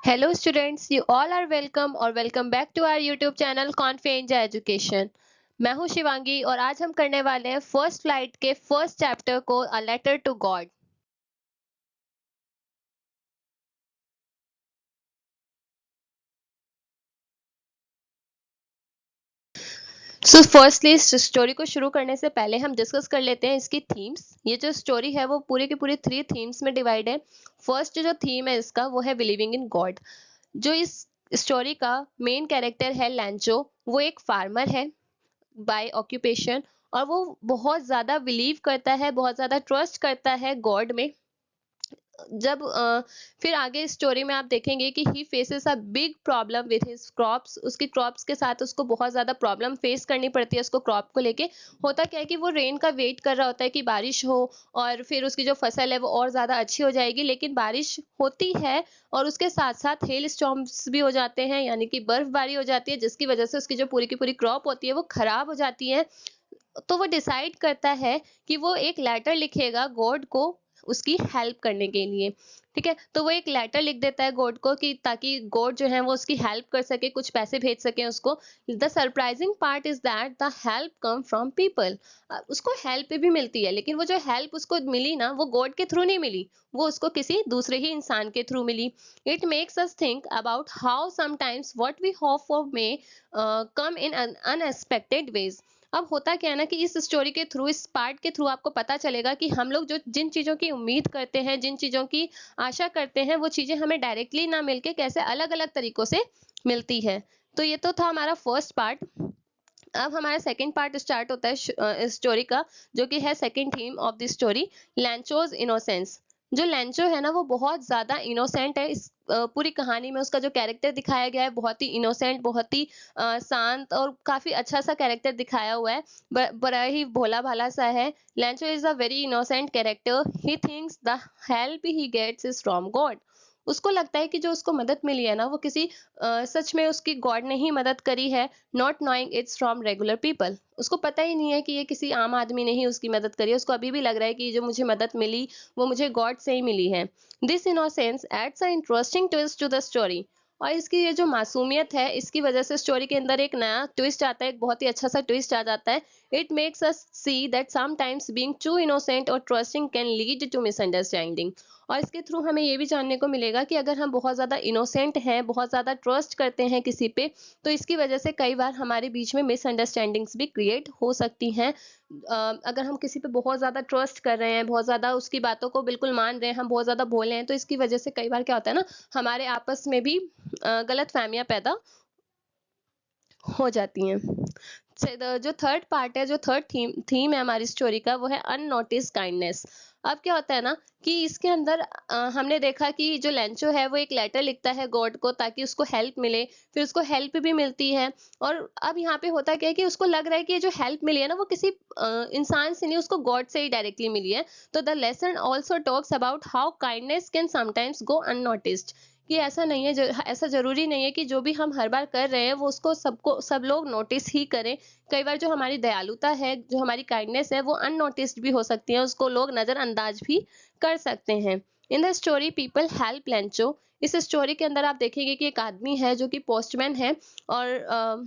Hello students, you all are welcome और welcome back to our YouTube channel confidential education. मैं हूं शिवांगी और आज हम करने वाले हैं फर्स्ट फ्लाइट के फर्स्ट चैप्टर को a letter to God. So firstly इस स्टोरी को शुरू करने से पहले हम डिस्कस कर लेते हैं इसकी थीम्स। ये जो स्टोरी है वो पूरी की पूरी 3 थीम्स में डिवाइड है। फर्स्ट जो थीम है इसका वो है बिलीविंग इन गॉड। जो इस स्टोरी का मेन कैरेक्टर है लैंचो, वो एक फार्मर है बाय ऑक्यूपेशन और वो बहुत ज्यादा बिलीव करता है, बहुत ज्यादा ट्रस्ट करता है गॉड में। जब फिर आगे स्टोरी में आप देखेंगे कि he faces a big problem with his crops. उसकी क्रॉप्स के साथ उसको बहुत ज्यादा प्रॉब्लम फेस करनी पड़ती है उसको क्रॉप को लेके। होता क्या है कि वो रेन का वेट कर रहा होता है कि बारिश हो और फिर उसकी जो फसल है वो और ज्यादा अच्छी हो जाएगी, लेकिन बारिश होती है और उसके साथ साथ हेल स्टॉर्म्स भी हो जाते हैं, यानी कि बर्फबारी हो जाती है, जिसकी वजह से उसकी जो पूरी की पूरी क्रॉप होती है वो खराब हो जाती है। तो वो डिसाइड करता है कि वो एक लेटर लिखेगा गॉड को उसकी हेल्प करने के लिए। ठीक है, तो वो एक लेटर लिख देता है गॉड को कि ताकि गॉड जो है वो उसकी हेल्प कर सके, कुछ पैसे भेज सके उसको। The surprising part is that the help come from people. उसको हेल्प भी मिलती है, लेकिन वो जो हेल्प उसको मिली ना वो गॉड के थ्रू नहीं मिली, वो उसको किसी दूसरे ही इंसान के थ्रू मिली। It makes us think about how sometimes what we hope for may come in unexpected ways. अब होता क्या है ना कि इस स्टोरी के थ्रू, इस पार्ट के थ्रू आपको पता चलेगा कि हम लोग जो जिन चीजों की उम्मीद करते हैं, जिन चीजों की आशा करते हैं, वो चीजें हमें डायरेक्टली ना मिलके कैसे अलग अलग तरीकों से मिलती है। तो ये तो था हमारा फर्स्ट पार्ट। अब हमारा सेकंड पार्ट स्टार्ट होता है इस स्टोरी का, जो कि है second theme of the story, Lencho's innocence. जो लैंचो है ना वो बहुत ज्यादा इनोसेंट है। इस पूरी कहानी में उसका जो कैरेक्टर दिखाया गया है बहुत ही इनोसेंट, बहुत ही शांत और काफी अच्छा सा कैरेक्टर दिखाया हुआ है। बड़ा ही भोला भाला सा है। Lencho is a very innocent character. He thinks the help he gets is from God. उसको लगता है कि जो उसको मदद मिली है ना वो किसी सच में उसकी गॉड ने ही मदद करी है, not knowing it's from regular people. उसको पता ही नहीं है कि ये किसी आम आदमी ने ही उसकी मदद करी है। उसको अभी भी लग रहा है कि ये जो मुझे मदद मिली वो मुझे गॉड से ही मिली है। This innocence adds a interesting twist to the story. और इसकी ये जो मासूमियत है इसकी वजह से स्टोरी के अंदर एक नया ट्विस्ट आता है, एक बहुत ही अच्छा सा ट्विस्ट आ जाता है। It makes us see that sometimes being too innocent और trusting can lead to misunderstanding. और इसके थ्रू हमें ये भी जानने को मिलेगा कि अगर हम बहुत ज़्यादा इनोसेंट हैं, बहुत ज़्यादा ट्रस्ट करते हैं किसी पे, तो इसकी वजह से कई बार हमारे बीच में मिसअंडरस्टैंडिंग्स भी क्रिएट हो सकती हैं। अगर हम किसी पे बहुत ज़्यादा ट्रस्ट कर रहे हैं, बहुत ज़्यादा उसकी बातों को बिल्कुल मान रहे हैं, हम बहुत ज़्यादा भोले हैं, तो इसकी वजह से कई बार क्या होता है ना, हमारे आपस में भी गलत फहमियां पैदा हो जाती हैं। जो थर्ड पार्ट है, जो थर्ड थीम थीम है हमारी स्टोरी का, वो है अननोटिस काइंडनेस। अब क्या होता है ना कि इसके अंदर हमने देखा कि जो लेंचो है वो एक लेटर लिखता है गॉड को ताकि उसको हेल्प मिले, फिर उसको हेल्प भी मिलती है। और अब यहाँ पे होता क्या है कि उसको लग रहा है कि ये जो हेल्प मिली है ना वो किसी इंसान से नहीं, उसको गॉड से ही डायरेक्टली मिली है। तो the lesson also talks about how kindness can sometimes go unnoticed. कि ऐसा नहीं है, ऐसा जरूरी नहीं है कि जो भी हम हर बार कर रहे हैं वो उसको सबको सब लोग नोटिस ही करें। कई बार जो हमारी दयालुता है, जो हमारी काइंडनेस है, वो अननोटिस्ड भी हो सकती है, उसको लोग नजरअंदाज भी कर सकते हैं। In the story people help Lencho. इस स्टोरी के अंदर आप देखेंगे कि एक आदमी है जो कि पोस्टमैन है और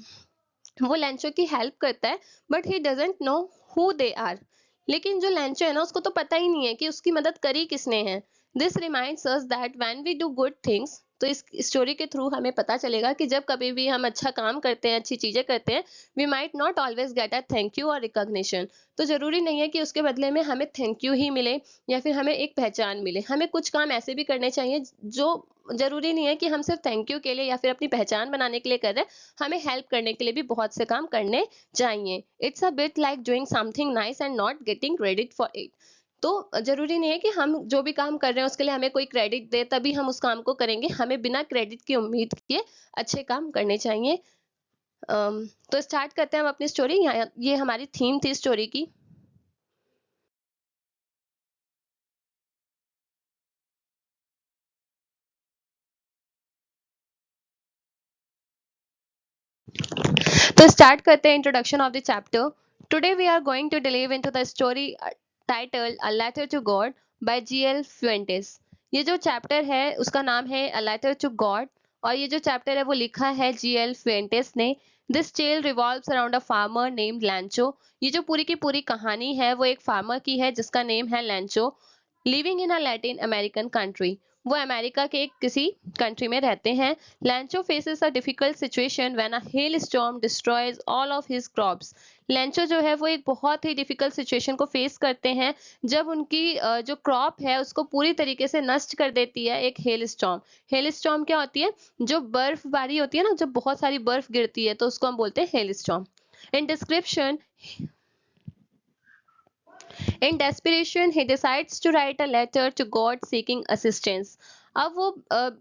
वो लेंचो की हेल्प करता है, but he doesn't know who they are. लेकिन जो लेंचो है ना उसको तो पता ही नहीं है कि उसकी मदद करी किसने है। This reminds us that when we do good things, तो इस स्टोरी के थ्रू हमें पता चलेगा कि जब कभी भी हम अच्छा काम करते हैं, अच्छी चीजें करते हैं, we might not always get a thank you और रिकॉग्निशन। तो जरूरी नहीं है कि उसके बदले में हमें थैंक यू ही मिले या फिर हमें एक पहचान मिले। हमें कुछ काम ऐसे भी करने चाहिए जो जरूरी नहीं है कि हम सिर्फ थैंक यू के लिए या फिर अपनी पहचान बनाने के लिए कर रहे हैं। हमें हेल्प करने के लिए भी बहुत से काम करने चाहिए। It's a bit like doing something nice and not getting credit for it. तो जरूरी नहीं है कि हम जो भी काम कर रहे हैं उसके लिए हमें कोई क्रेडिट दे तभी हम उस काम को करेंगे। हमें बिना क्रेडिट की उम्मीद किए अच्छे काम करने चाहिए। तो स्टार्ट करते हैं हम अपनी स्टोरी। ये हमारी थीम थी स्टोरी की। तो स्टार्ट करते हैं introduction of the chapter. Today we are going to delve into the story titled a letter to God by G L Fuentes. ये जो चैप्टर है उसका नाम है अ लेटर टू गॉड, और ये जो चैप्टर है वो लिखा है जीएल फ्वेंटेस ने। This tale revolves around a farmer named Lencho. ये जो पूरी की पूरी कहानी है वो एक फार्मर की है जिसका नेम है लैंचो, living in a Latin American country. वो अमेरिका के किसी कंट्री में रहते हैं। लैंचो faces a difficult situation when a hello storm destroys all of his crops. लैंचो जो है वो एक बहुत ही डिफिकल्ट सिचुएशन को फेस करते हैं जब उनकी जो क्रॉप है उसको पूरी तरीके से नष्ट कर देती है एक हेल स्टॉर्म। हेल स्टॉर्म क्या होती है? जो बर्फबारी होती है ना, जब बहुत सारी बर्फ गिरती है तो उसको हम बोलते हैं hello storm. In description In desperation, he decides to write a letter to God seeking assistance. अब वो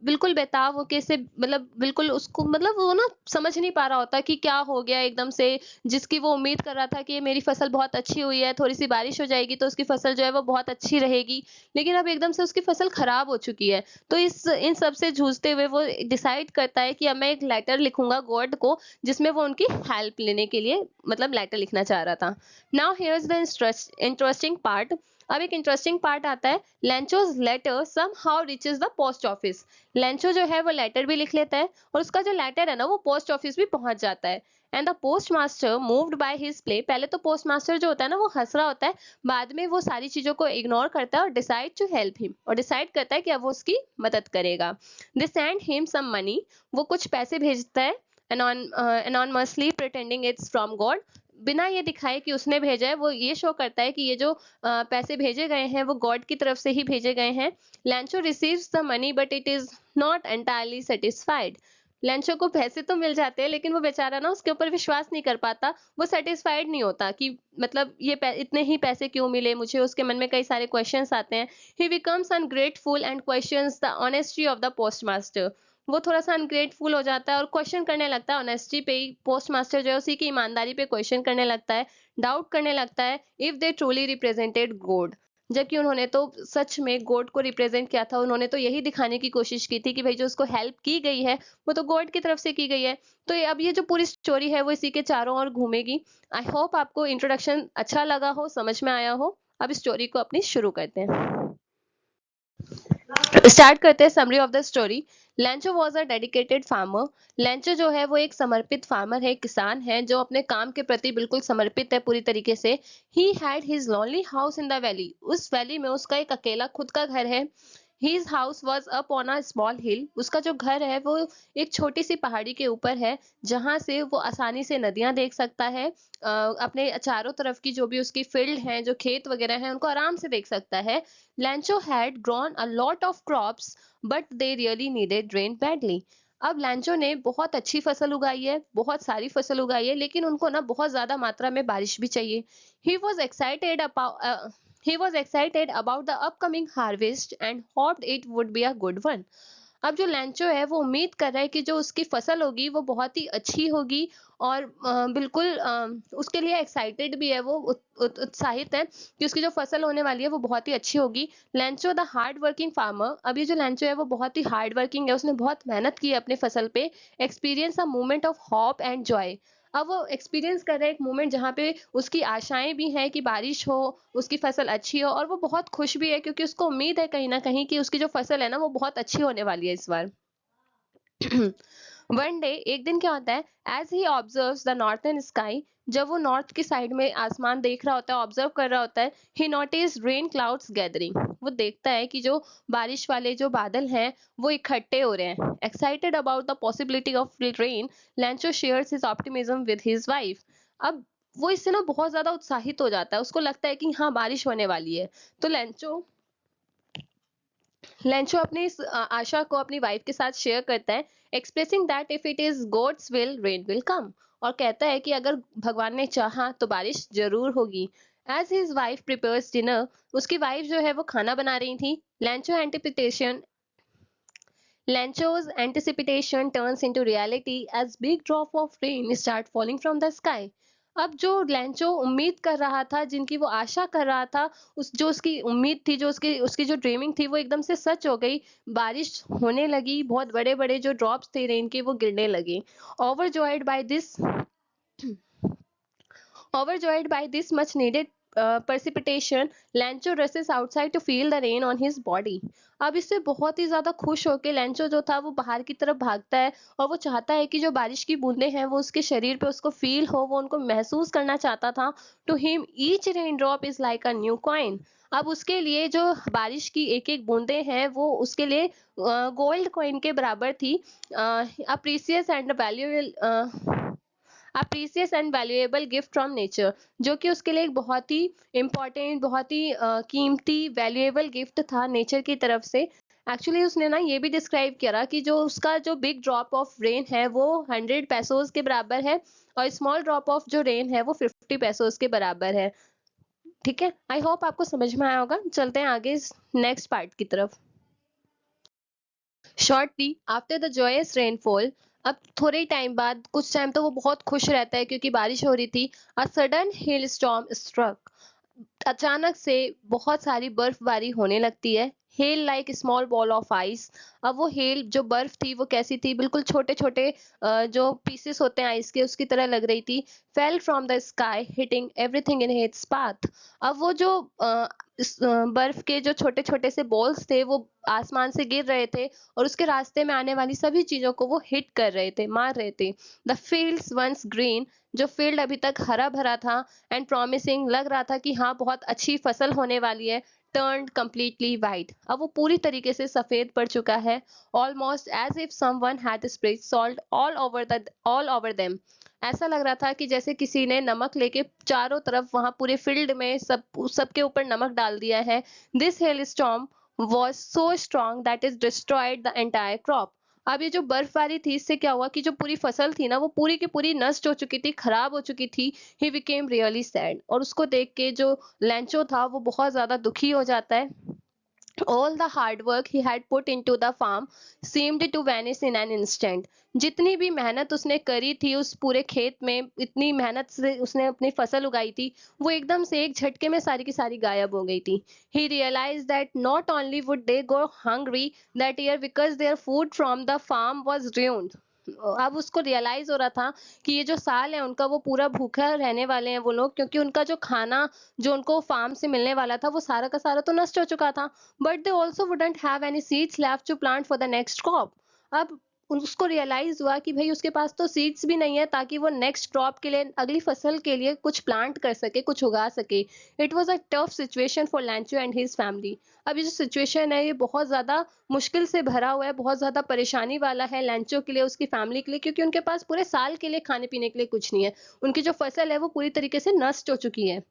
बिल्कुल बेताब हो के इसे मतलब बिल्कुल उसको मतलब वो ना समझ नहीं पा रहा होता कि क्या हो गया एकदम से, जिसकी वो उम्मीद कर रहा था कि ये मेरी फसल बहुत अच्छी हुई है, थोड़ी सी बारिश हो जाएगी तो उसकी फसल जो है वो बहुत अच्छी रहेगी, लेकिन अब एकदम से उसकी फसल खराब हो चुकी है। तो इस इन सब से जूझते हुए वो डिसाइड करता है कि अब मैं एक लेटर लिखूंगा गॉड को, जिसमें वो उनकी हेल्प लेने के लिए मतलब लेटर लिखना चाह रहा था। Now here's the interesting part. अब एक इंटरेस्टिंग पार्ट आता है। Lencho's letter somehow reaches the post office. Lencho जो है वो लेटर भी लिख लेता है और उसका जो लेटर है ना वो पोस्ट ऑफिस भी पहुंच जाता है। And the post master moved by his play. पहले तो पोस्ट मास्टर जो होता है ना वो हंस रहा होता है, बाद में वो सारी चीजों को इग्नोर करता है और डिसाइड टू हेल्प हिम, और डिसाइड करता है कि अब वो उसकी मदद करेगा। They send him some money. वो कुछ पैसे भेजता है anonymously pretending it's from God। बिना ये दिखाए कि उसने भेजा है, वो ये शो करता है कि ये जो पैसे भेजे गए हैं वो गॉड की तरफ से ही भेजे गए हैं। लैंचो receives the money but it is not entirely satisfied. लैंचो को पैसे तो मिल जाते हैं लेकिन वो बेचारा ना उसके ऊपर विश्वास नहीं कर पाता, वो सेटिस्फाइड नहीं होता कि मतलब इतने ही पैसे क्यों मिले मुझे। उसके मन में कई सारे क्वेश्चंस आते हैं। ही becomes ungrateful and questions the honesty of the postmaster. वो थोड़ा-सा अनग्रेटफुल हो जाता है और क्वेश्चन करने लगता है ऑनेस्टी पे ही। पोस्ट मास्टर जो है उसी की ईमानदारी पे क्वेश्चन करने लगता है, डाउट करने लगता है if they truly represented God. जबकि उन्होंने तो सच में गॉड को रिप्रेजेंट किया था। उन्होंने तो यही दिखाने की कोशिश की थी कि भाई जो उसको हेल्प की गई है वो तो गॉड की तरफ से की गई है। तो अब ये जो पूरी स्टोरी है वो इसी के चारों ओर घूमेगी। आई होप आपको इंट्रोडक्शन अच्छा लगा हो, समझ में आया हो। अब स्टोरी को अपनी शुरू करते हैं। स्टार्ट करते हैं summary of the story. लैंचो was a dedicated farmer. लैंचो जो है वो एक समर्पित फार्मर है, किसान है जो अपने काम के प्रति बिल्कुल समर्पित है पूरी तरीके से। He had his lonely house in the valley. उस वैली में उसका एक अकेला खुद का घर है। His house was up on a small hill. उसका जो घर है वो एक छोटी सी पहाड़ी के ऊपर है, जहां से वो आसानी से नदियां देख सकता है। अपने चारों तरफ की जो भी उसकी फील्ड है, जो खेत वगैरह है, उनको आराम से देख सकता है। लैंचो had grown a lot of crops, but they really needed rain badly. अब लैंचो ने बहुत अच्छी फसल उगाई है, बहुत सारी फसल उगाई है, लेकिन उनको ना बहुत ज्यादा मात्रा में बारिश भी चाहिए। He was excited about he was excited about the upcoming harvest and hoped it would be a good one. अब जो लैंचो है वो उम्मीद कर रहा है कि जो उसकी फसल होगी वो बहुत ही अच्छी होगी, और बिल्कुल उसके लिए एक्साइटेड भी है, वो उत्साहित है कि उसकी जो फसल होने वाली है वो बहुत ही अच्छी होगी। लैंचो द हार्ड वर्किंग फार्मर। अब ये जो लैंचो है वो बहुत ही हार्ड वर्किंग है, उसने बहुत मेहनत की है अपने फसल पे। Experience a moment of hope and Joy. अब वो एक्सपीरियंस कर रहा है एक मोमेंट जहाँ पे उसकी आशाएं भी हैं कि बारिश हो, उसकी फसल अच्छी हो, और वो बहुत खुश भी है क्योंकि उसको उम्मीद है कहीं ना कहीं कि उसकी जो फसल है ना वो बहुत अच्छी होने वाली है इस बार। वन डे, एक दिन क्या होता है, as he observes the northern sky. जब वो नॉर्थ की साइड में आसमान देख रहा होता है, ऑब्जर्व कर रहा होता है, ही नोटिस रेन क्लाउड्स गैदरिंग। वो देखता है कि जो बारिश वाले जो बादल हैं वो इकट्ठे हो रहे हैं। Excited about the possibility of rain, लैंचो shares his optimism with his wife. अब वो इससे ना बहुत ज्यादा उत्साहित हो जाता है, उसको लगता है कि हाँ बारिश होने वाली है। तो लेंचो अपनी इस आशा को अपनी वाइफ के साथ शेयर करता है, expressing that if it is God's will rain will come. और कहता है कि अगर भगवान ने चाहा तो बारिश जरूर होगी। As his wife prepares dinner, उसकी वाइफ जो है वो खाना बना रही थी। Lencho anticipation Lancho's anticipation turns into reality as big drop of rain start falling from the sky. अब जो लैंचो उम्मीद कर रहा था, जिनकी वो आशा कर रहा था, उस जो उसकी उम्मीद थी, जो उसकी उसकी जो ड्रीमिंग थी वो एकदम से सच हो गई। बारिश होने लगी, बहुत बड़े बड़े जो ड्रॉप्स थे रेन के वो गिरने लगे। Overjoyed by this Overjoyed by this much needed precipitation, Lancho rushes outside to feel the rain on his body. अब इससे बहुत ही ज्यादा खुश होके लैंचो जो था वो बाहर की तरफ भागता है और वो चाहता है कि जो बारिश की बूंदें हैं वो उसके शरीर पे उसको फील हो, वो उनको महसूस करना चाहता था. To him each raindrop is like a new coin. अब उसके लिए जो बारिश की एक एक बूंदें हैं वो उसके लिए गोल्ड कॉइन के बराबर थी. A precious and valuable gift from nature, जो कि उसके लिए एक बहुत ही इम्पोर्टेंट, बहुत ही कीमती वैल्यूएबल गिफ्ट था नेचर की तरफ से. एक्चुअली उसने ना ये भी डिस्क्राइब किया कि जो उसका जो बिग ड्रॉप ऑफ रेन है वो 100 पैसोज के बराबर है और स्मॉल ड्रॉप ऑफ जो रेन है वो 50 पैसोज के बराबर है. ठीक है, आई होप आपको समझ में आया होगा. चलते हैं आगे नेक्स्ट पार्ट की तरफ. Shortly after the joyous rainfall, अब थोड़े टाइम बाद, कुछ टाइम तो वो बहुत खुश रहता है क्योंकि बारिश हो रही थी. A sudden hailstorm struck, अचानक से बहुत सारी बर्फबारी होने लगती है. Hail like small ball of ice. अब वो हेल जो बर्फ थी वो कैसी थी, बिल्कुल छोटे छोटे जो पीसेस होते हैं आइस के उसकी तरह लग रही थी. Fell from the sky hitting everything in its path. अब वो जो बर्फ के जो छोटे छोटे से बॉल्स थे वो आसमान से गिर रहे थे और उसके रास्ते में आने वाली सभी चीजों को वो हिट कर रहे थे, मार रहे थे. द फील्ड्स वंस ग्रीन, जो फील्ड अभी तक हरा भरा था एंड प्रॉमिसिंग, लग रहा था कि हाँ बहुत अच्छी फसल होने वाली है, turned completely white. अब वो पूरी तरीके से सफेद पड़ चुका है. Almost as if someone had sprayed salt all over them. ऐसा लग रहा था कि जैसे किसी ने नमक लेके चारों तरफ वहां पूरे फील्ड में सबके ऊपर नमक डाल दिया है. This hailstorm was so strong that it destroyed the entire crop. अब ये जो बर्फबारी थी इससे क्या हुआ कि जो पूरी फसल थी ना वो पूरी की पूरी नष्ट हो चुकी थी, खराब हो चुकी थी. ही बिकेम रियली सैड, और उसको देख के जो लैंचो था वो बहुत ज्यादा दुखी हो जाता है. All the hard work he had put into the farm seemed to vanish in an instant. जितनी भी मेहनत उसने करी थी उस पूरे खेत में, इतनी मेहनत से उसने अपनी फसल उगाई थी, वो एकदम से एक झटके में सारी की सारी गायब हो गई थी. He realized that not only would they go hungry that year because their food from the farm was ruined. अब उसको रियलाइज हो रहा था कि ये जो साल है उनका वो पूरा भूखा रहने वाले हैं वो लोग, क्योंकि उनका जो खाना जो उनको फार्म से मिलने वाला था वो सारा का सारा तो नष्ट हो चुका था. But they also wouldn't have any seeds left to plant for the next crop. अब उसको रियलाइज हुआ कि भाई उसके पास तो सीड्स भी नहीं है ताकि वो नेक्स्ट क्रॉप के लिए, अगली फसल के लिए कुछ प्लांट कर सके, कुछ उगा सके. It was a tough situation for लैंचो and his family. अब ये जो सिचुएशन है ये बहुत ज्यादा मुश्किल से भरा हुआ है, बहुत ज्यादा परेशानी वाला है लैंचो के लिए, उसकी फैमिली के लिए, क्योंकि उनके पास पूरे साल के लिए खाने पीने के लिए कुछ नहीं है. उनकी जो फसल है वो पूरी तरीके से नष्ट हो चुकी है.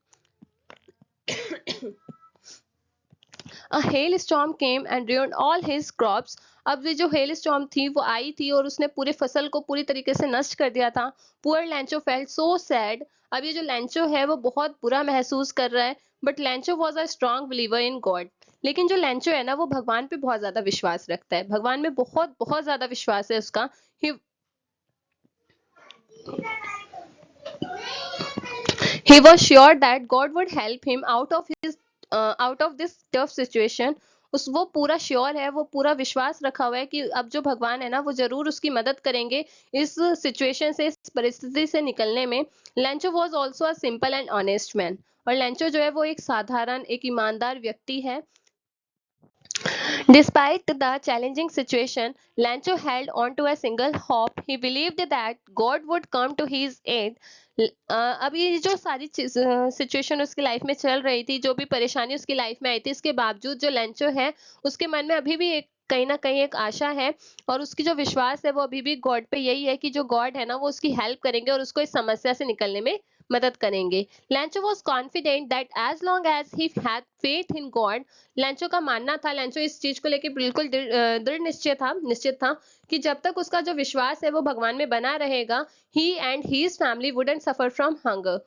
A hailstorm came and ruined all his crops. अब ये जो हेल स्टॉर्म थी वो आई थी और उसने पूरे फसल को पूरी तरीके से नष्ट कर दिया था. Poor लैंचो felt so sad. अब ये जो लैंचो है वो बहुत बुरा महसूस कर रहा है. But लैंचो was a strong believer in God. लेकिन जो लैंचो है ना वो भगवान पे बहुत ज्यादा विश्वास रखता है, भगवान में बहुत बहुत ज्यादा विश्वास है उसका. He was sure that God would help him out of this tough situation. वो पूरा श्योर है, वो पूरा विश्वास रखा हुआ है कि अब जो भगवान है ना वो जरूर उसकी मदद करेंगे इस सिचुएशन से, इस परिस्थिति से निकलने में. लैंचो was also a simple and honest man. और लैंचो जो है वो एक साधारण, एक ईमानदार व्यक्ति है. Despite the challenging situation, Lancho held on to a single hope. He believed that God would come to his aid. अब ये जो सारी सिचुएशन उसकी लाइफ में चल रही थी, जो भी परेशानी उसकी लाइफ में आई थी, इसके बावजूद जो लैंचो है उसके मन में अभी भी एक कहीं ना कहीं एक आशा है, और उसकी जो विश्वास है वो अभी भी गॉड पे यही है कि जो गॉड है ना वो उसकी हेल्प करेंगे और उसको इस समस्या से निकलने में मदद करेंगे. Lencho was confident that as long as he had faith in God. Lencho का मानना था, लैंचो इस चीज को लेकर बिल्कुल दृढ़ निश्चित था कि जब तक उसका जो विश्वास है वो भगवान में बना रहेगा, he and his family wouldn't suffer from hunger.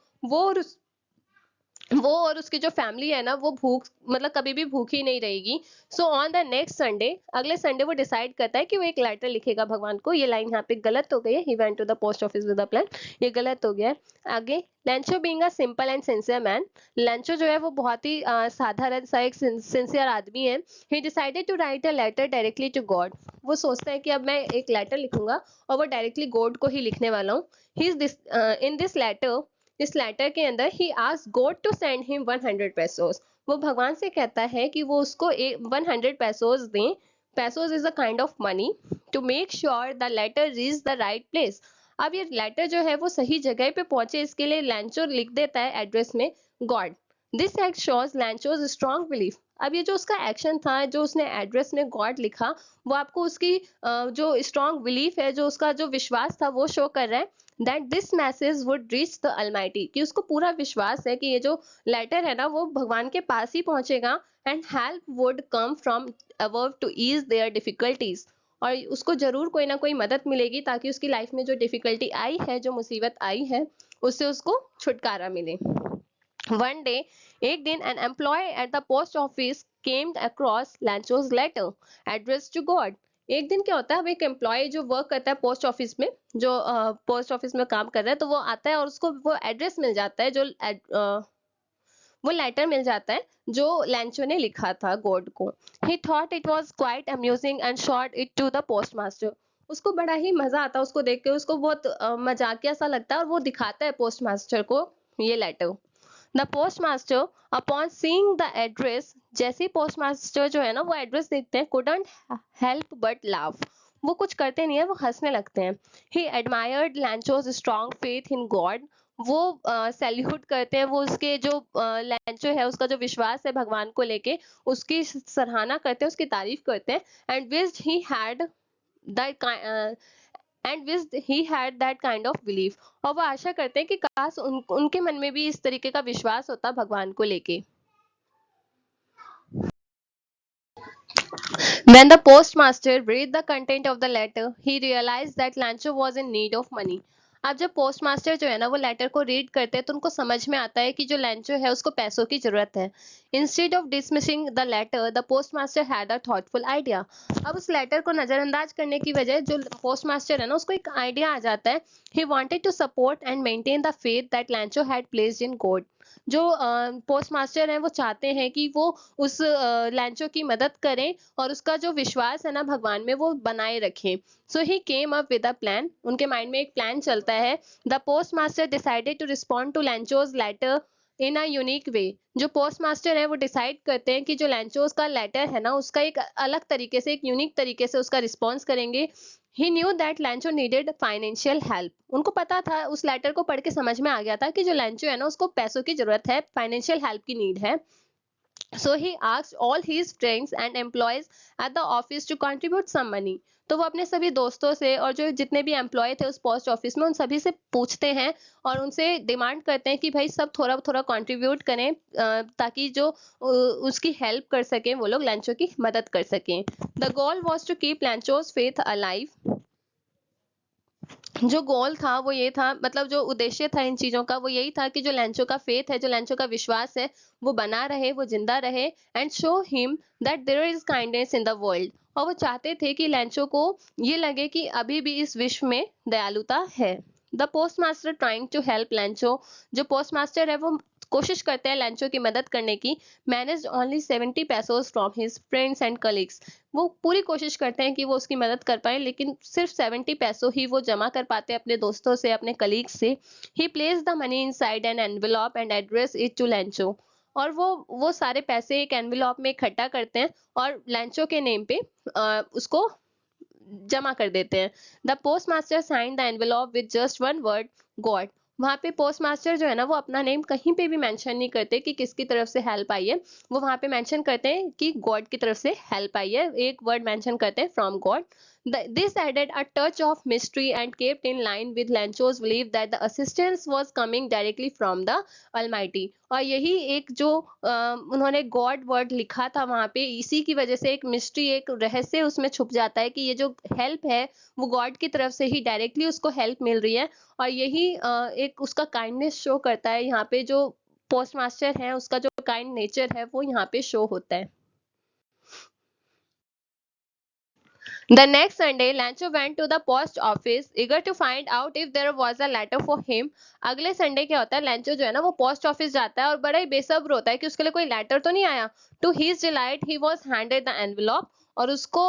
वो और उसकी जो फैमिली है ना वो भूख, मतलब कभी भी भूखी नहीं रहेगी. So on the next Sunday, अगले संडे वो डिसाइड करता है कि वो एक लेटर लिखेगा भगवान को. ये लाइन यहाँ पे गलत हो गई है, he went to the post office with a plan, ये गलत हो गया है. आगे, Lencho being a simple and sincere man. Lencho जो है वो बहुत ही साधारण सा एक सिंसियर आदमी है. He decided to write a letter directly to God. वो सोचता है कि अब मैं एक लेटर लिखूंगा और वो डायरेक्टली गॉड को ही लिखने वाला हूँ. इन दिस लेटर इस लेटर के अंदर he asked God to send him 100 pesos. वो भगवान से कहता है कि वो उसको 100 पेसोस दें। Pesos is a kind of money to make sure the letter reach the right place. अब ये लेटर जो है वो सही जगह पे पहुंचे, इसके लिए लैंचो लिख देता है एड्रेस में God. This act shows Lencho's strong belief. अब ये जो उसका एक्शन था, जो उसने एड्रेस में गॉड लिखा, वो आपको उसकी जो स्ट्रॉन्ग बिलीफ है, जो उसका जो विश्वास था वो शो कर रहा है that this message would reach the Almighty, कि उसको पूरा विश्वास है कि ये जो लेटर है ना वो भगवान के पास ही पहुंचेगा and help would come from above to ease their difficulties. और उसको जरूर कोई ना कोई मदद मिलेगी ताकि उसकी लाइफ में जो डिफिकल्टी आई है, जो मुसीबत आई है, उससे उसको छुटकारा मिले। One day, एक दिन an employee at the post office came across Lancho's letter addressed to God। एक दिन क्या होता है, अब एक एम्प्लॉय जो वर्क करता है पोस्ट ऑफिस में, जो पोस्ट ऑफिस में काम कर रहा है, तो वो आता है और उसको वो एड्रेस मिल जाता है, जो वो लेटर मिल जाता है जो लैंचो ने लिखा था गॉड को। He thought it was quite amusing and shot it to the post master. उसको बड़ा ही मजा आता है उसको देख के, उसको बहुत मजाकिया सा लगता है और वो दिखाता है पोस्ट मास्टर को ये लेटर। The post master upon seeing the address, जैसे ही पोस्ट मास्टर जो है ना वो एड्रेस देखते हैं, कुडंट हेल्प बट लाफ। वो कुछ करते नहीं है, वो हंसने लगते हैं। He admired Lencho's strong faith in God. वो सैल्यूट करते हैं, वो उसके जो लैंचो है उसका जो विश्वास है भगवान को लेके, उसकी सराहना करते हैं, उसकी तारीफ करते हैं। And wished he had the end wished he had that kind of belief. और वो आशा करते हैं कि काश उनके मन में भी इस तरीके का विश्वास होता भगवान को लेके। When the postmaster read the content of the letter, he realized that Lancho was in need of money. अब जब पोस्ट मास्टर जो है ना वो लेटर को रीड करते हैं तो उनको समझ में आता है कि जो लैंचो है उसको पैसों की जरूरत है। Instead of dismissing the letter, the post master had a thoughtful idea. अब उस लेटर को नजरअंदाज करने की वजह जो पोस्ट मास्टर है ना उसको एक आइडिया आ जाता है। He wanted to support and maintain the faith that Lencho had placed in God. जो पोस्ट मास्टर है वो चाहते हैं कि वो उस लैंचो की मदद करें और उसका जो विश्वास है ना भगवान में वो बनाए रखें। So he came up with a plan. उनके माइंड में एक प्लान चलता है। The post master decided to respond to Lencho's letter in a unique way. जो पोस्ट मास्टर है वो डिसाइड करते हैं कि जो लैंचोज का लेटर है ना उसका एक अलग तरीके से, एक यूनिक तरीके से उसका रिस्पॉन्स करेंगे। He knew that Lencho needed financial help. उनको पता था, उस लेटर को पढ़ के समझ में आ गया था कि जो लैंचो है ना उसको पैसों की जरूरत है, फाइनेंशियल हेल्प की नीड है। So he asked all his friends and employees at the office to contribute some money। तो वो अपने सभी दोस्तों से और जो जितने भी एम्प्लॉय थे उस पोस्ट ऑफिस में उन सभी से पूछते हैं और उनसे डिमांड करते हैं कि भाई सब थोड़ा थोड़ा कंट्रीब्यूट करें ताकि जो उसकी हेल्प कर सकें, वो लोग लैंचो की मदद कर सकें। The goal was to keep Lencho's faith alive. जो गोल था वो ये था, मतलब जो उद्देश्य था इन चीजों का वो यही था कि जो लैंचो का फेथ है, जो लैंचो का विश्वास है, वो बना रहे, वो जिंदा रहे। And show him that there is kindness in the world. और वो चाहते थे कि लैंचो को ये लगे कि अभी भी इस विश्व में दयालुता है। The post master trying to help Lencho. जो पोस्ट मास्टर है वो कोशिश करते हैं लैंचो की मदद करने की। Manage only 70 pesos from his friends and colleagues. वो पूरी कोशिश करते हैं कि वो उसकी मदद कर पाए, लेकिन सिर्फ 70 पैसों ही वो जमा कर पाते हैं अपने दोस्तों से, अपने कलीग से। He place the money inside an envelope and address it to Lencho. और वो सारे पैसे एक एनवेलप में इकट्ठा करते हैं और लैंचो के नेम पे उसको जमा कर देते हैं। The post master sign the envelope with just one word, God. वहां पे पोस्ट मास्टर जो है ना वो अपना नेम कहीं पे भी मेंशन नहीं करते कि किसकी तरफ से हेल्प आई है। वो वहां पे मेंशन करते हैं कि गॉड की तरफ से हेल्प आई है, एक वर्ड मेंशन करते हैं, from God. This added a touch of mystery and kept in line with Lancho's belief that the assistance was coming directly from the Almighty। और यही एक जो उन्होंने गॉड वर्ड लिखा था वहां पे, इसी की वजह से एक मिस्ट्री, एक रहस्य उसमें छुप जाता है कि ये जो हेल्प है वो गॉड की तरफ से ही डायरेक्टली उसको हेल्प मिल रही है। और यही एक उसका काइंडनेस शो करता है। यहाँ पे जो पोस्ट मास्टर है उसका जो काइंड नेचर है वो यहाँ पे शो होता है। The next Sunday, Lancho went to the post office, eager to find out if there was a letter for him। अगले संडे क्या होता है, लैंचो जो है ना वो पोस्ट ऑफिस जाता है और बड़ा ही बेसब्र होता है कि उसके लिए कोई लेटर तो नहीं आया। To his delight, he was handed the envelope। और उसको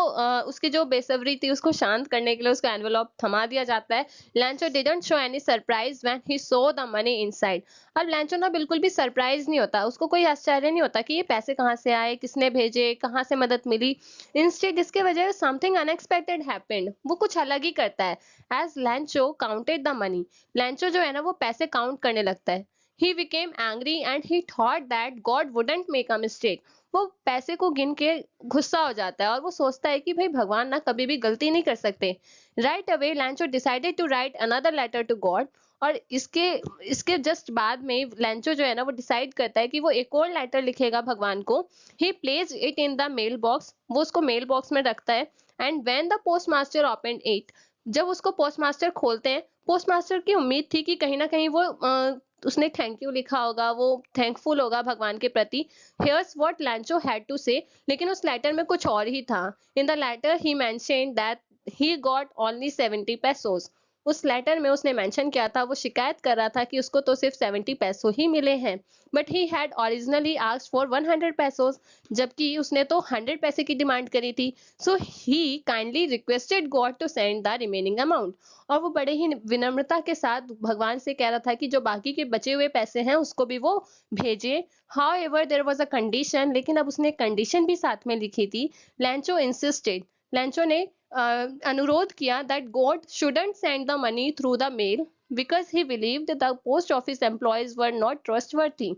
उसकी जो बेसब्री थी उसको शांत करने के लिए उसका एनवेलप थमा दिया जाता है। लैंचो didn't show any surprise when he saw the money inside. अब लैंचो ना बिल्कुल भी सरप्राइज नहीं होता, उसको कोई आश्चर्य नहीं होता कि ये पैसे कहाँ से आए, किसने भेजे, कहाँ से मदद मिली। इंस्टेड इसके वजह समथिंग अनएक्सपेक्टेड हैपेंड, वो कुछ अलग ही करता है। As Lencho counted the money, Lencho जो है ना वो पैसे काउंट करने लगता है। He became angry and he thought that God wouldn't make a mistake. वो पैसे को गिन के गुस्सा हो जाता है और वो सोचता है कि भाई भगवान ना कभी भी गलती नहीं कर सकते। Right away Lencho decided to write another letter to God. और इसके इसके जस्ट बाद में लैंचो जो है ना वो डिसाइड करता है कि वो एक और लेटर लिखेगा भगवान को। He place it in the mail box, वो उसको मेल बॉक्स में रखता है। And when the post master open it, जब उसको पोस्ट मास्टर खोलते हैं, पोस्ट मास्टर की उम्मीद थी कि कहीं ना कहीं वो उसने थैंक यू लिखा होगा, वो थैंकफुल होगा भगवान के प्रति। Here's what Lencho had to say, लेकिन उस लेटर में कुछ और ही था। In the letter he mentioned that he got only 70 pesos. उस लेटर में उसने मेंशन किया था, वो शिकायत कर रहा था कि उसको तो सिर्फ 70 पैसो ही मिले हैं। But he had originally asked for 100 pesos, जबकि उसने तो 100 पैसे की डिमांड करी थी। So he kindly requested God to send the remaining amount. और वो बड़े ही विनम्रता के साथ भगवान से कह रहा था कि जो बाकी के बचे हुए पैसे हैं उसको भी वो भेजे। How ever there was a condition, लेकिन अब उसने कंडीशन भी साथ में लिखी थी। लैंचो इंसिस्टेड, लैंचो ने अनुरोध किया that God shouldn't send the money through the mail because he believed the post office employees were not trustworthy.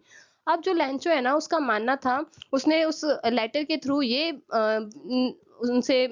अब जो लैंचो है ना उसका मानना था, उसने उस लेटर के थ्रू ये उनसे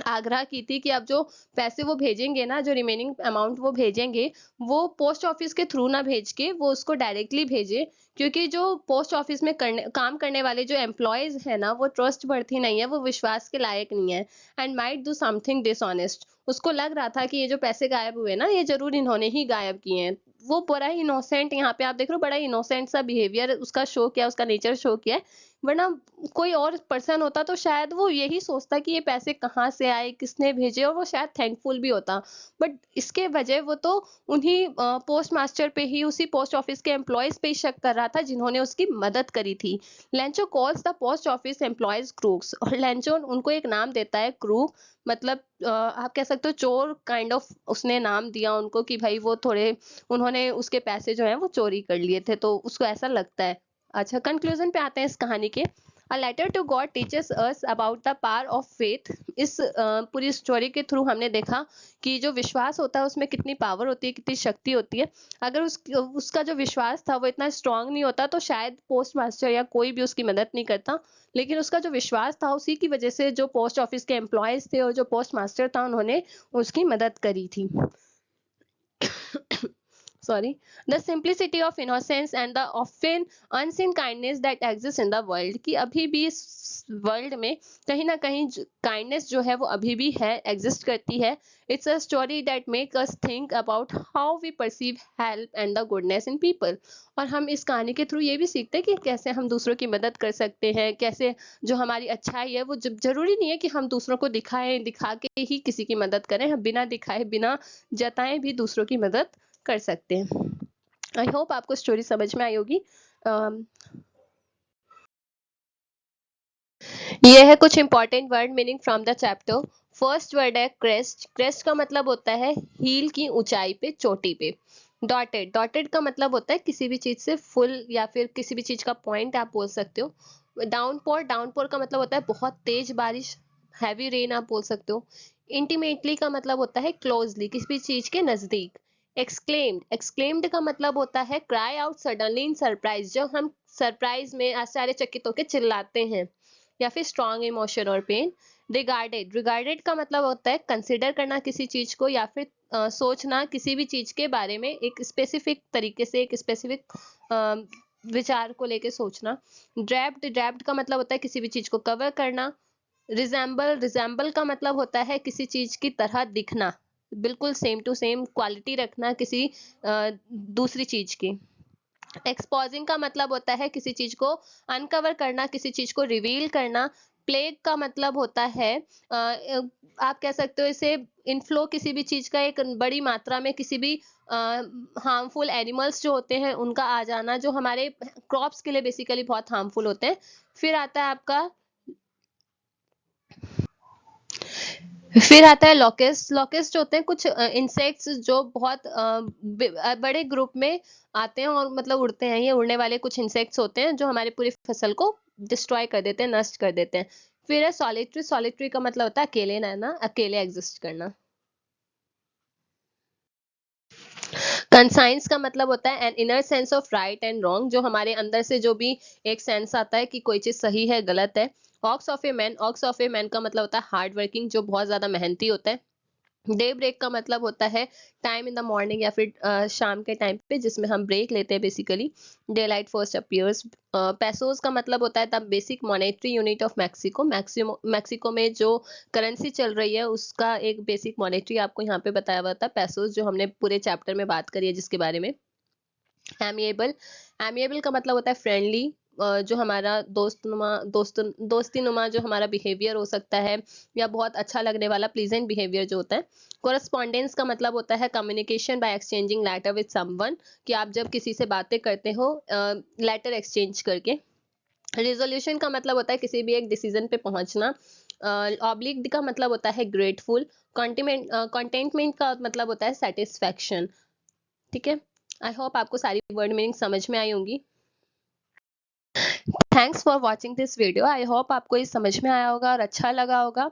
आग्रह की थी कि अब जो पैसे वो भेजेंगे ना, जो रिमेनिंग अमाउंट वो भेजेंगे, वो पोस्ट ऑफिस के थ्रू ना भेज के वो उसको डायरेक्टली भेजे। क्योंकि जो पोस्ट ऑफिस में काम करने वाले जो एम्प्लॉयज है ना वो ट्रस्ट वर्थी नहीं है, वो विश्वास के लायक नहीं है। And might do something dishonest, उसको लग रहा था कि ये जो पैसे गायब हुए ना ये जरूर इन्होंने ही गायब किए हैं। वो बड़ा ही इनोसेंट, यहाँ पे आप देख रहे हो बड़ा इनोसेंट सा बिहेवियर उसका शो किया, उसका नेचर शो किया है। वरना कोई और पर्सन होता तो शायद वो यही सोचता कि ये पैसे कहाँ से आए, किसने भेजे, और वो शायद थैंकफुल भी होता। बट इसके वजह वो तो उन्हीं पोस्ट मास्टर पे ही, उसी पोस्ट ऑफिस के एम्प्लॉयज पे ही शक कर रहा था जिन्होंने उसकी मदद करी थी। Lencho calls the post office employees crooks, और लेंचो उनको एक नाम देता है क्रूक, मतलब आप कह सकते हो चोर काइंड ऑफ उसने नाम दिया उनको कि भाई वो थोड़े, उन्होंने उसके पैसे जो है वो चोरी कर लिए थे, तो उसको ऐसा लगता है। अच्छा, कंक्लूजन पे आते हैं इस कहानी के। A letter to God teaches us about the power of faith. इस पूरी स्टोरी के थ्रू हमने देखा कि जो विश्वास होता है उसमें कितनी पावर होती है, कितनी शक्ति होती है। अगर उसका जो विश्वास था वो इतना स्ट्रांग नहीं होता तो शायद पोस्ट मास्टर या कोई भी उसकी मदद नहीं करता। लेकिन उसका जो विश्वास था उसी की वजह से जो पोस्ट ऑफिस के एम्प्लॉयज थे और जो पोस्ट मास्टर था उन्होंने उसकी मदद करी थी। Sorry. The simplicity of innocence and the often unseen kindness that exists in the world, कि अभी भी इस वर्ल्ड में कहीं ना कहीं काइंडनेस जो है वो अभी भी है, एग्जिस्ट करती है। It's a story that make us think about how we perceive help and the goodness in people. और हम इस कहानी के थ्रू ये भी सीखते हैं कि कैसे हम दूसरों की मदद कर सकते हैं, कैसे जो हमारी अच्छाई है वो जरूरी नहीं है कि हम दूसरों को दिखाएं, दिखा के ही किसी की मदद करें, हम बिना दिखाए बिना जताएं भी दूसरों की मदद कर सकते हैं। आई होप आपको स्टोरी समझ में आई होगी। ये है कुछ important word meaning from the chapter. First word है क्रेस्ट। क्रेस्ट का मतलब होता है हील की ऊंचाई पे, चोटी पे। डॉटेड, डॉटेड का मतलब होता है किसी भी चीज से फुल या फिर किसी भी चीज का पॉइंट आप बोल सकते हो। डाउनपोर, डाउनपोर का मतलब होता है बहुत तेज बारिश, हैवी रेन आप बोल सकते हो। इंटीमेटली का मतलब होता है क्लोजली, किसी भी चीज के नजदीक। एक्सक्लेम्ड, एक्सक्लेम्ड का मतलब होता है cry out suddenly in surprise, जब हम सरप्राइज में आश्चर्यचकित होकर चिल्लाते हैं, या फिर स्ट्रॉन्ग इमोशन और पेन। रिगार्डेड, रिगार्डेड का मतलब होता है कंसिडर करना किसी चीज को, या फिर सोचना किसी भी चीज के बारे में एक स्पेसिफिक तरीके से, एक स्पेसिफिक विचार को लेके सोचना। ड्रैप्ड, ड्रैप्ड का मतलब होता है किसी भी चीज को कवर करना। रिजेंबल, रिजेंबल का मतलब होता है किसी चीज की तरह दिखना, बिल्कुल सेम टू सेम क्वालिटी रखना किसी दूसरी चीज की। एक्सपोजिंग का मतलब होता है किसी चीज को अनकवर करना, किसी चीज को रिवील करना। प्लेग का मतलब होता है आप कह सकते हो इसे इनफ्लो, किसी भी चीज का एक बड़ी मात्रा में किसी भी हार्मफुल एनिमल्स जो होते हैं उनका आ जाना, जो हमारे क्रॉप्स के लिए बेसिकली बहुत हार्मफुल होते हैं। फिर आता है आपका फिर आता है लॉकेस्ट। लॉकेस्ट होते हैं कुछ इंसेक्ट्स जो बहुत बड़े ग्रुप में आते हैं और मतलब उड़ते हैं। ये उड़ने वाले कुछ इंसेक्ट्स होते हैं जो हमारी पूरी फसल को डिस्ट्रॉय कर देते हैं, नष्ट कर देते हैं। फिर है सॉलिटरी। सॉलिटरी का मतलब होता है अकेले रहना, अकेले एग्जिस्ट करना। कंसाइंस का मतलब होता है an inner sense of right and wrong, जो हमारे अंदर से जो भी एक सेंस आता है कि कोई चीज सही है गलत है। Ox of a man. Ox of a man का मतलब होता है हार्ड वर्किंग, जो बहुत ज्यादा मेहनती होता है। डे ब्रेक का मतलब होता है टाइम इन द मॉर्निंग या फिर शाम के टाइम पे जिसमें हम ब्रेक लेते हैं basically. Daylight first appears. Pesos का मतलब होता है the basic monetary unit of Mexico. Mexico में जो करेंसी चल रही है उसका एक बेसिक मॉनेटरी आपको यहाँ पे बताया हुआ था, पैसोस, जो हमने पूरे चैप्टर में बात करी है जिसके बारे में। एमिएबल। एमिएबल का मतलब होता है फ्रेंडली, जो हमारा दोस्ती नुमा जो हमारा बिहेवियर हो सकता है, या बहुत अच्छा लगने वाला प्लीजेंट बिहेवियर जो होता है। कोरस्पॉन्डेंस का मतलब होता है communication by exchanging letter with someone, कि आप जब किसी से बातें करते हो लेटर एक्सचेंज करके। रिजोल्यूशन का मतलब होता है किसी भी एक डिसीजन पे पहुंचना। ऑब्लिक का मतलब होता है ग्रेटफुल। कंटेंटमेंट का मतलब होता है सेटिस्फैक्शन। ठीक है। आई होप आपको सारी वर्ड मीनिंग समझ में आई होंगी। Thanks for watching this video. I hope आपको ये समझ में आया होगा और अच्छा लगा होगा।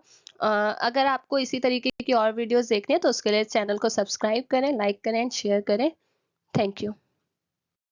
अगर आपको इसी तरीके की और वीडियोस देखने हैं तो उसके लिए चैनल को सब्सक्राइब करें, लाइक करें एंड शेयर करें। Thank you.